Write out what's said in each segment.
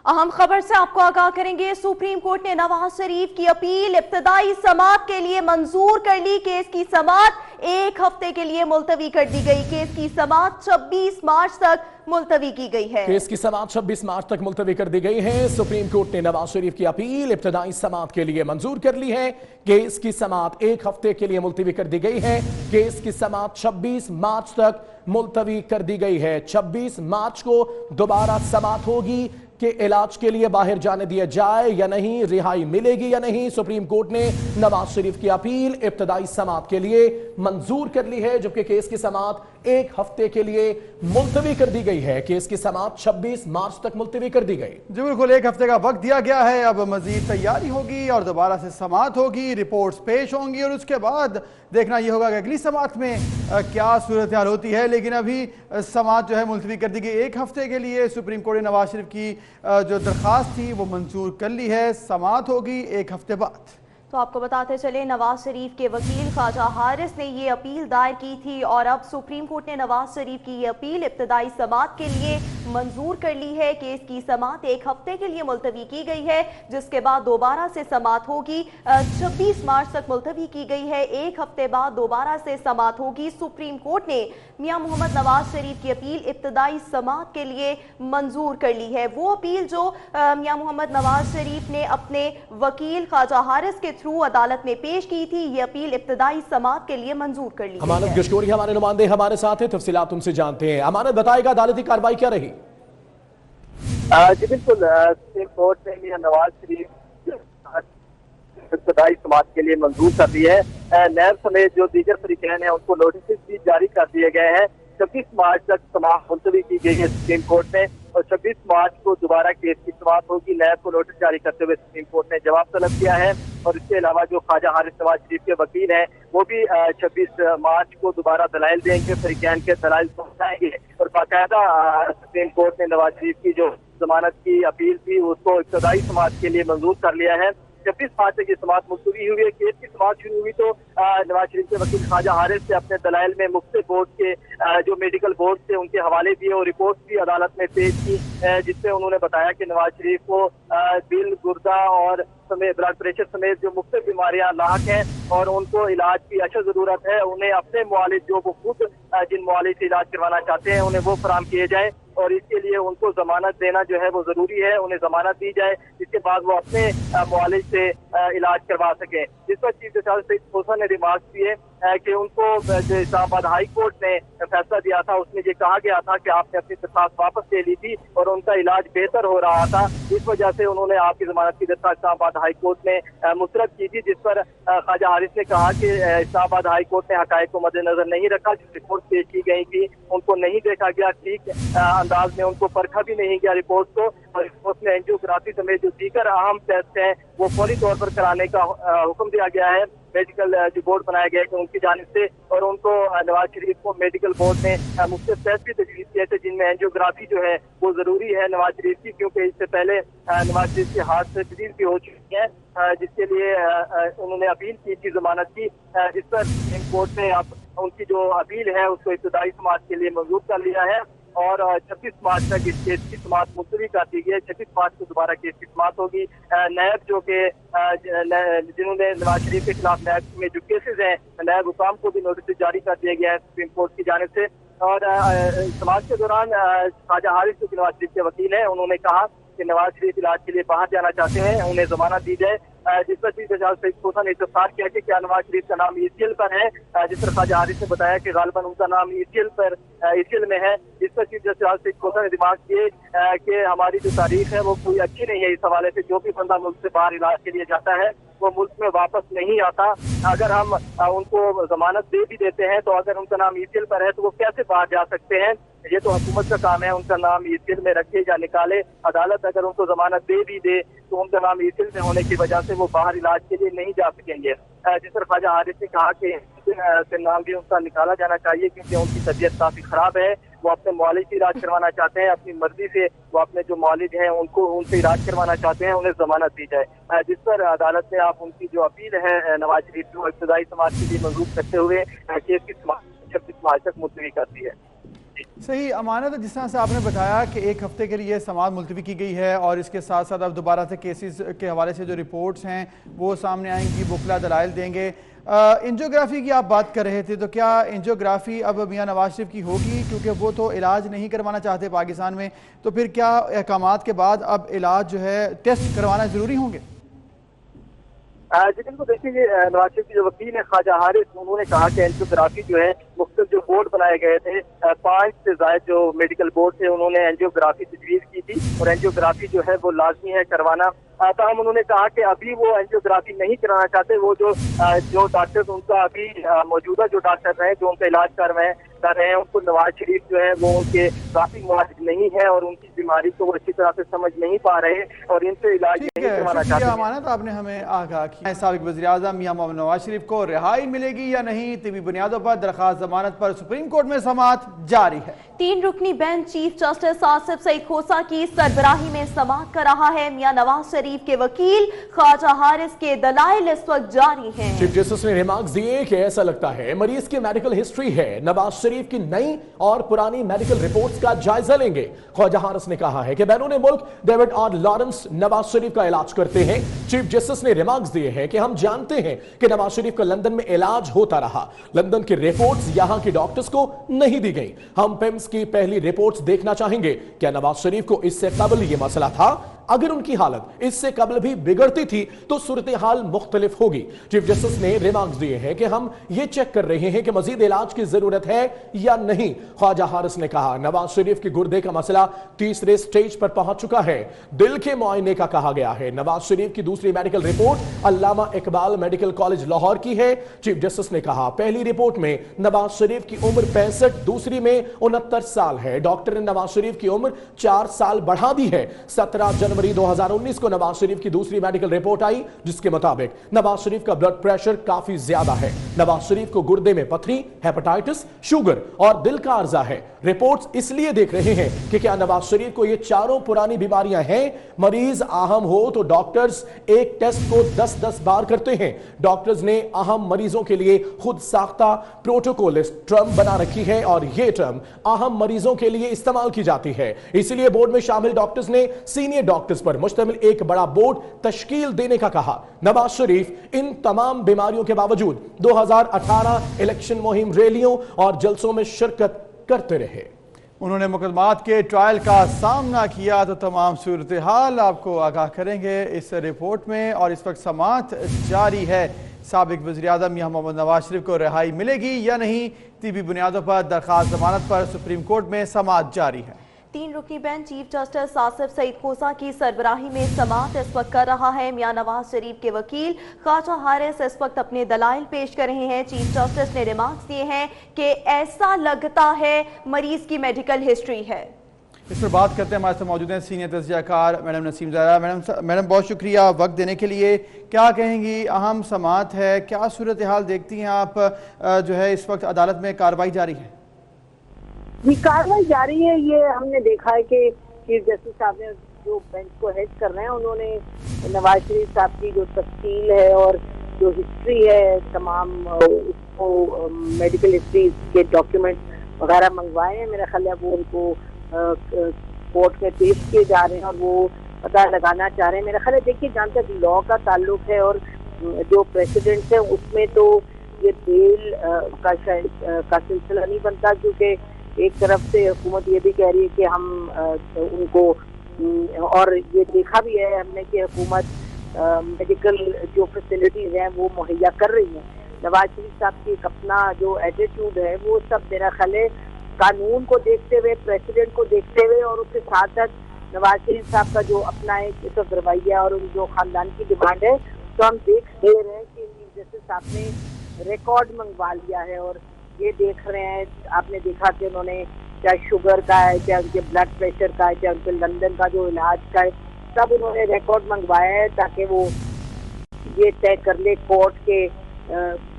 अहम खबर से आपको आगाह करेंगे। सुप्रीम कोर्ट ने नवाज शरीफ की अपील इब्तदाई समाअत के लिए मंजूर कर ली। केस की समाअत एक हफ्ते के लिए मुलतवी कर दी गई। केस की समाअत 26 मार्च तक मुलतवी की गई है। केस की समाअत 26 मार्च तक मुलतवी कर दी गई है। सुप्रीम कोर्ट ने नवाज शरीफ की अपील इब्तदाई समाअत के लिए मंजूर कर ली है। केस की समाअत एक हफ्ते के लिए मुलतवी कर दी गई है। केस की समाअत 26 मार्च तक मुलतवी कर दी गई है। 26 मार्च को दोबारा समाअत होगी कि इलाज के लिए बाहर जाने दिया जाए या नहीं, रिहाई मिलेगी या नहीं। सुप्रीम कोर्ट ने नवाज शरीफ की अपील इब्तदाई समाअत के लिए मंजूर कर ली है, जबकि केस की समाअत एक हफ्ते के लिए मुलतवी कर दी गई है। केस की समाअत 26 मार्च तक मुलतवी कर दी गई। जी बिल्कुल, एक हफ्ते का वक्त दिया गया है। अब मजीद तैयारी होगी और दोबारा से समाअत होगी, रिपोर्ट्स पेश होंगी और उसके बाद देखना यह होगा कि अगली समाअत में क्या सूरत हाल होती है। लेकिन अभी समाअत जो है मुलतवी कर दी गई एक हफ्ते के लिए। सुप्रीम कोर्ट ने नवाज शरीफ की जो दरख्वास्त थी वो मंजूर कर ली है। समाअत होगी एक हफ्ते बाद। तो आपको बताते चले, नवाज शरीफ के वकील ख्वाजा हारिस ने ये अपील दायर की थी और अब सुप्रीम कोर्ट ने नवाज शरीफ की ये अपील इब्तदाई समाअत के लिए मंजूर कर ली है। केस की समाअत एक हफ्ते के लिए मुलतवी की गई है, जिसके बाद दोबारा से समाअत होगी। 26 मार्च तक मुलतवी की गई है। एक हफ्ते बाद दोबारा से समाअत होगी। सुप्रीम कोर्ट ने मियां मोहम्मद नवाज शरीफ की अपील इब्तदाई समाअत के लिए मंजूर कर ली है। वो अपील जो मियां मोहम्मद नवाज शरीफ ने अपने वकील ख्वाजा हारिस के थ्रू अदालत में पेश की थी, ये अपील इब्तदाई समाअत के लिए मंजूर कर ली है। अमानत गश्कोरी हमारे नुमाइंदे हमारे साथ हैं, तफसीलात उनसे जानते हैं। अमानत, बताएगा अदालती कार्रवाई क्या रही? जी बिल्कुल, सुप्रीम कोर्ट ने मियां नवाज शरीफ इब्तदाई समाअत के लिए मंजूर कर दी है। नैब समेत जो दीगर फरीकैन हैं उनको नोटिस भी जारी कर दिए गए हैं। 26 मार्च तक समाअत मुलतवी की गई है सुप्रीम कोर्ट ने और 26 मार्च को दोबारा केस की समाअत होगी। नैब को नोटिस जारी करते हुए सुप्रीम कोर्ट ने जवाब तलब किया है। और इसके अलावा जो ख्वाजा हारिस नवाज शरीफ के वकील हैं वो भी 26 मार्च को दोबारा दलाइल देंगे, फरीकैन के दलाइल पहुंचाएंगे। और बाकायदा सुप्रीम कोर्ट ने नवाज शरीफ की जो जमानत की अपील थी उसको इब्तदाई समाअत के लिए मंजूर कर लिया है। 26 मार्च तक ये समाअत मुलतवी हुई है। केस की समाअत शुरू हुई तो नवाज शरीफ के वकील ख्वाजा हारिस से अपने दलाइल में मुख्तलिफ बोर्ड के जो मेडिकल बोर्ड थे उनके हवाले दिए और रिपोर्ट भी अदालत में पेश की, जिसमें उन्होंने बताया कि नवाज शरीफ को दिल, गुर्दा और ब्लड प्रेशर समेत जो मुख्तलिफ बीमारियां लाक हैं और उनको इलाज की अशद जरूरत है। उन्हें अपने मुआलिज जो वो खुद जिन मुआलिज से इलाज करवाना चाहते हैं उन्हें वो फराहम किए जाए और इसके लिए उनको जमानत देना जो है वो जरूरी है। उन्हें जमानत दी जाए, जिसके बाद वो अपने मुआलिज से इलाज करवा सकें। जिस पर चीफ जस्टिस सईद खोसा ने रिमार्क दिए कि उनको जो इस्लामाबाद हाई कोर्ट ने फैसला दिया था उसमें ये कहा गया था कि आपने अपनी दरख्वास्त वापस ले ली थी और उनका इलाज बेहतर हो रहा था, इस वजह से उन्होंने आपकी जमानत की दरख्वास्त इस्लामाबाद हाई कोर्ट ने मुस्तरद की थी। जिस पर ख्वाजा हारिस ने कहा कि इस्लामाबाद हाई कोर्ट ने हकायक को मद्देनजर नहीं रखा। जो रिपोर्ट पेश की गई थी उनको नहीं देखा गया, ठीक अंदाज में उनको परखा भी नहीं गया रिपोर्ट को। और रिपोर्ट में एंजियोग्राफी समेत जो दीगर अहम टेस्ट हैं वो फौरी तौर पर कराने का हुक्म दिया गया है। मेडिकल जो बोर्ड बनाया गया है उनकी जानिब से और उनको नवाज शरीफ को मेडिकल बोर्ड ने मुख्तलिफ टेस्ट भी तजवीज़ किए थे, जिनमें एंजियोग्राफी जो है वो जरूरी है नवाज शरीफ की, क्योंकि इससे पहले नवाज शरीफ के हाथ से डिजीज भी हो चुकी है, जिसके लिए उन्होंने अपील की थी जमानत की, जिस पर सुप्रीम कोर्ट ने अब उनकी जो अपील है उसको इब्तदाई समाअत के लिए मंजूर कर लिया है। और 26 मार्च तक इस केस की समाअत मुलतवी कर दी गई है। 26 मार्च को दोबारा केस की समाअत होगी। नैब जो कि जिन्होंने नवाज शरीफ के खिलाफ नैब में जो केसेस हैं, नैब हुकाम को भी नोटिस जारी कर दिया गया है सुप्रीम कोर्ट की जानिब से। और समाअत के दौरान ख्वाजा हारिस जो नवाज शरीफ के वकील हैं उन्होंने कहा कि नवाज शरीफ इलाज के लिए बाहर जाना चाहते हैं, उन्हें जमानत दी जाए। जिस पर चीफ जस्टिस सईद खोसा ने इत्तफाक किया कि क्या नवाज शरीफ का नाम ECL पर है, जिस पर ख्वाजा हारिस ने बताया कि गालिबन उनका नाम ECL में है। इस पर चीफ जस्टिस सईद खोसा ने रिमार्क किए कि हमारी जो तारीख है वो कोई अच्छी नहीं है। इस हवाले से जो भी बंदा मुल्क से बाहर इलाज के लिए जाता है वो मुल्क में वापस नहीं आता। अगर हम उनको जमानत दे भी देते हैं तो अगर उनका नाम ECL पर है तो वो कैसे बाहर जा सकते हैं? ये तो हुकूमत का काम है उनका नाम ECL में रखे या निकाले। अदालत अगर उनको जमानत दे भी दे तो उनका नाम ECL में होने की वजह से वो बाहर इलाज के लिए नहीं जा सकेंगे। जिस पर ख्वाजा हारिस ने कहा कि नाम भी उनका निकाला जाना चाहिए क्योंकि उनकी तबीयत काफी खराब है, वो अपने मुआलिज से इलाज करवाना चाहते हैं, अपनी मर्जी से वो अपने जो मुआलिज हैं उनको उनसे इलाज करवाना चाहते हैं, उन्हें जमानत दी जाए। जिस पर अदालत ने आप उनकी जो अपील है नवाज शरीफ को इब्तदाई समाअत के लिए मंजूर करते हुए केस की समाअत 26 मार्च तक मुलतवी कर दी है। صحیح امانت، جس طرح سے آپ نے بتایا کہ ایک ہفتے کے لیے سماعت ملتوی کی گئی ہے اور اس کے ساتھ ساتھ اب دوبارہ سے کیسز کے حوالے سے جو رپورٹس ہیں وہ سامنے آئیں گی، بکلا دلائل دیں گے۔ انجیوگرافی کی آپ بات کر رہے تھے، تو کیا انجیوگرافی اب میاں نواز شریف کی ہوگی؟ کیونکہ وہ تو علاج نہیں کروانا چاہتے پاکستان میں، تو پھر کیا احکامات کے بعد اب علاج جو ہے ٹیسٹ کروانا ضروری ہوں گے؟ جی بالکل، دیکھیے نواز شریف کے جو وکیل ہیں خواجہ حارث، انہوں نے کہا کہ اینجیوگرافی جو ہے مختلف جو بورڈ بنائے گئے تھے، 5 سے زائد جو میڈیکل بورڈ تھے، انہوں نے اینجیوگرافی تجویز کی تھی اور اینجیوگرافی جو ہے وہ لازمی ہے کروانا۔ تاہم انہوں نے کہا کہ ابھی وہ اینجیوگرافی نہیں کرانا چاہتے۔ وہ جو ڈاکٹر ان کا ابھی موجودہ جو ڈاکٹر ہیں جو ان کا علاج کر رہے ہیں، ان کو نواز شریف جو ہے وہ ان کے کافی معالج نہیں ہے اور ان کی بیماری کو وہ اچھی طرح سے سمجھ نہیں پا رہے اور ان سے علاج نہیں کروانا چاہتے۔ امانت، آپ نے ہمیں آگاہ کیا۔ سابق وزیر اعظم میاں محمد نواز شریف کو رہائی ملے گی یا نہیں؟ طبی بنیادوں پر درخواست ضمانت پر سپریم کورٹ میں سماعت جاری ہے۔ 3 رکنی بینچ چیف جسٹس آصف سعید کھوسہ کی سربراہی میں سماعت کر رہا ہے۔ میاں نواز شریف کے وکیل خواجہ حارث کے دلائل اس وقت جاری ہیں۔ چیف جسٹس نے ریمارکس دیے کہ ایسا لگتا ہے مریض کی میڈیکل ہسٹری ہے، نواز شریف کی نئی اور پرانی میڈیکل رپورٹس کا جائزہ لیں گے۔ خواجہ حارث نے کہا ہے کہ بیرون ملک David are Lawrence Nawaz Sharif کا علاج کرتے ہیں۔ چیف جسٹس نے ریمارکس دیے ہیں کہ ہم جانتے ہیں کہ نواز شریف کا لندن میں علاج ہوتا رہا، لندن کی رپورٹس یہاں کی ڈاکٹرز کو نہیں دی گئی۔ ہم پیمز کی پہلی رپورٹس دیکھنا چاہیں گے۔ کیا نواز شریف کو اس سے قبل یہ مسئلہ تھا؟ اگر ان کی حالت اس سے قبل بھی بگڑتی تھی تو صورتحال مختلف ہوگی۔ چیف جسٹس نے ریمارکس دیے ہیں کہ ہم یہ چیک کر رہے ہیں کہ مزید علاج کی ضرورت ہے یا نہیں۔ خواجہ حارث نے کہا نواز شریف کی گردے کا مسئلہ تیسرے سٹیج پر پہنچ چکا ہے، دل کے معائنے کا کہا گیا ہے۔ نواز شریف کی دوسری میڈیکل رپورٹ علامہ اقبال میڈیکل کالج لاہور کی ہے۔ چیف جسٹس نے کہا پہلی رپورٹ میں نواز شریف کی عمر 65، دوسری میں 69 سال ہے۔ ڈاکٹر نے نواز شریف کی عمر 4 سال بڑھا دی ہے۔ 17 جنوری 2019 کو نواز شریف کی دوسری میڈیکل رپورٹ آئی جس کے مطابق نواز شریف کا بلڈ پریشر کافی زیادہ ہے۔ نواز شریف کو گردے میں پتھری، ہیپاٹائٹس، شوگر اور دل کا عرضہ ہے۔ رپورٹس اس لیے دیکھ رہے ہیں کہ کیا نواز شریف کو یہ چاروں پرانی بیماریاں ہیں۔ مریض اہم ہو تو ڈاکٹرز ایک ٹیسٹ کو 10 بار کرتے ہیں۔ ڈاکٹرز نے اہم مریضوں کے لیے خود ساختہ پروٹوکولسٹ ٹرم بنا رکھی ہے اور یہ ٹرم اہم مریضوں کے لیے استعمال کی جاتی ہے۔ اسی لیے بورڈ میں شامل ڈاکٹرز نے سینئر ڈاکٹرز پر مشتمل ایک بڑا بورڈ تشکیل دینے کا کہا۔ نواز شریف ان تمام بیماریوں کے باوجود 2018 الیکشن مہم ریلیوں اور جلسوں میں شرکت کرتے رہے۔ انہوں نے مقدمات کے ٹرائل کا سامنا کیا، تو تمام صورتحال آپ کو آگاہ کریں گے اس رپورٹ میں۔ اور اس وقت سماعت جاری ہے۔ سابق وزیر اعظم میاں محمد نواز شریف کو رہائی ملے گی یا نہیں؟ طبی بنیادوں پر درخواست ضمانت پر سپریم کورٹ میں سماعت جاری ہے۔ 3 رکنی بینچ چیف جسٹس آصف سعید کھوسہ کی سربراہی میں سماعت اس وقت کر رہا ہے۔ میاں نواز شریف کے وکیل خواجہ حارث اس وقت اپنے دلائل پیش کر رہے ہیں۔ چیف جسٹس نے ریمارکس دیے ہیں کہ ایسا لگتا ہے مریض کی میڈیکل ہسٹری ہے۔ اس پر بات کرتے ہیں، ہمارے ساتھ موجود ہیں سینئر تجزیہ کار میڈم نسیم زہرا۔ میڈم بہت شکریہ وقت دینے کے لیے۔ کیا کہیں گی؟ اہم سماعت ہے، کیا صورتحال دیکھتی ہیں آپ؟ جو ہے اس وقت عدالت میں کارروائی جاری ہے؟ جی کارروائی جاری ہے۔ یہ ہم نے دیکھا ہے کہ چیف جسٹس صاحب نے جو بینچ کو ہیڈ کر رہے ہیں، انہوں نے نواز شریف صاحب کی جو تفصیل ہے اور جو ہسٹری ہے، تمام اس کو میڈیکل ہسٹری کے ڈاکیومنٹ وغیرہ منگوائے ہیں۔ میرا خیال ہے وہ ان کو کورٹ میں پیش کیے جا رہے ہیں اور وہ پتہ لگانا چاہ رہے ہیں۔ میرا خیال ہے دیکھیے جہاں تک لا کا تعلق ہے اور جو پریسیڈنٹ ہے اس میں تو یہ بیل کا سلسلہ نہیں بنتا، کیونکہ ایک طرف سے حکومت یہ بھی کہہ رہی ہے کہ ہم ان کو، اور یہ دیکھا بھی ہے ہم نے کہ حکومت میڈیکل جو فیسلٹیز ہیں وہ مہیا کر رہی ہیں۔ نواز شریف صاحب کی ایک اپنا جو ایٹیٹیوڈ ہے وہ سب میرا خیال ہے قانون کو دیکھتے ہوئے، پریسیڈنٹ کو دیکھتے ہوئے اور اس کے ساتھ ساتھ نواز شریف صاحب کا جو اپنا ایک اس وقت رویہ اور ان جو خاندان کی ڈیمانڈ ہے، تو ہم دیکھ رہے ہیں کہ جسٹس صاحب نے ریکارڈ منگوا لیا ہے اور یہ دیکھ رہے ہیں۔ آپ نے دیکھا کہ انہوں نے چاہے شوگر کا ہے، چاہے ان کے بلڈ پریشر کا ہے، چاہے ان کے لندن کا جو علاج کا ہے، سب انہوں نے ریکارڈ منگوایا ہے تاکہ وہ یہ طے کر لے کورٹ کے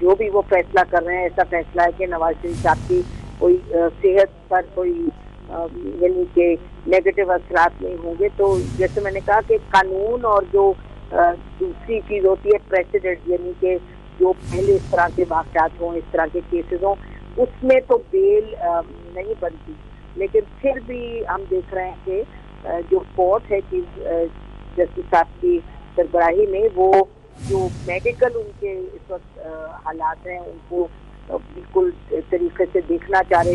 جو بھی وہ فیصلہ کر رہے ہیں ایسا فیصلہ ہے کہ نواز شریف صاحب کی کوئی صحت پر کوئی یعنی کہ نیگیٹو اثرات نہیں ہوں گے۔ تو جیسے میں نے کہا کہ قانون اور جو دوسری چیز ہوتی ہے پریسیڈنٹ، یعنی کہ جو پہلے اس طرح کے واقعات ہوں، اس طرح کے کیسز ہوں، اس میں تو بیل नहीं बनती, लेकिन फिर भी हम देख रहे हैं कि जो कोर्ट है चीफ जस्टिस साहब की सरबराही में, वो जो मेडिकल उनके इस वक्त हालात हैं उनको बिल्कुल तरीके से देखना चाह रहे